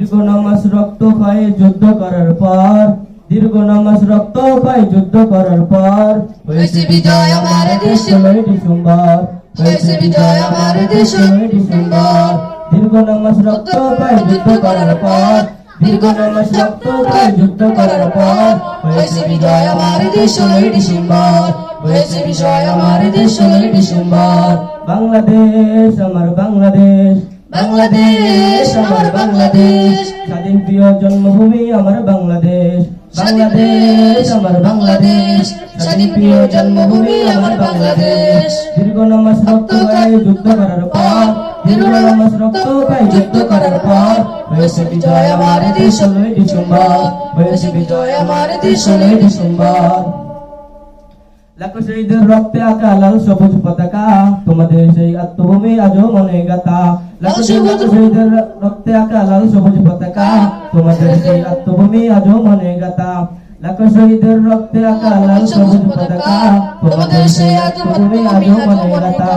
দীর্ঘ নামাজ রক্ত খায় যুদ্ধ করার পর, দীর্ঘ নামাজ রক্ত খায় যুদ্ধ করার পর, হয়েছে বিজয় আমার দেশ, 16 ডিসেম্বর, হয়েছে বিজয় আমার দেশ, 16 ডিসেম্বর। দীর্ঘ নামাজ রক্ত খায় যুদ্ধ করার পর, দীর্ঘ নামাজ রক্ত খায় যুদ্ধ করার পর, হয়েছে বিজয় আমার দেশ, 16 ডিসেম্বর, হয়েছে বিজয় আমার দেশ, 16 ডিসেম্বর। বাংলাদেশ আমার বাংলাদেশ, বাংলাদেশ আমার বাংলাদেশ, স্বাধীন প্রিয় জন্মভূমি আমার বাংলাদেশ, বাংলাদেশ আমার বাংলাদেশ, স্বাধীন প্রিয় জন্মভূমি আমার বাংলাদেশ। দীর্ঘ নামাজ রক্ত খায় যুদ্ধ করার পর, দীর্ঘ নামাজ রক্ত খায় যুদ্ধ করার পর, হয়েছে বিজয় আমার দেশ, 16 ডিসেম্বর, হয়েছে বিজয় আমার দেশ, 16 ডিসেম্বর। লাখো শহীদের রক্তে আঁকা লাল সবুজ পতাকা, তোমাদের সেই আত্মভূমি আজও মনে গাথা। লাখো শহীদের রক্তে আঁকা লাল সবুজ পতাকা, তোমাদের সেই আত্মভূমি আজও মনে গাথা। লাখো শহীদের রক্তে আঁকা লাল সবুজ পতাকা, তোমাদের সেই আত্মভূমি আজও মনে গাথা।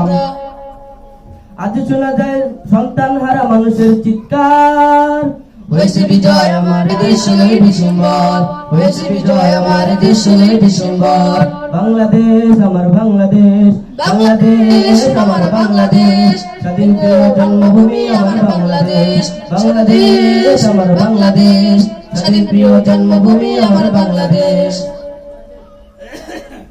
আজ শোনা যায় সন্তান হারা মানুষের চিৎকার, হয়েছে বিজয় আমার দেশ, 16 ডিসেম্বর, হয়েছে বিজয় আমার দেশ, 16 ডিসেম্বর। বাংলাদেশ আমার বাংলাদেশ, বাংলাদেশ আমার বাংলাদেশ, স্বাধীন প্রিয় জন্মভূমি আমার বাংলাদেশ, বাংলাদেশ আমার বাংলাদেশ, স্বাধীন প্রিয় জন্মভূমি আমার বাংলাদেশ।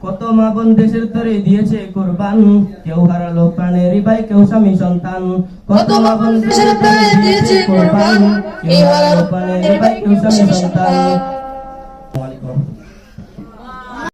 কত মা বোন দেশের তরে দিয়েছে কোরবান, কেউ হারালো প্রাণের ভাই, কেউ স্বামী সন্তান। কত মা বোন দেশের প্রাণে দিয়েছে কোরবান, কেউ হারালো প্রাণের ভাই, কেউ স্বামী সন্তান।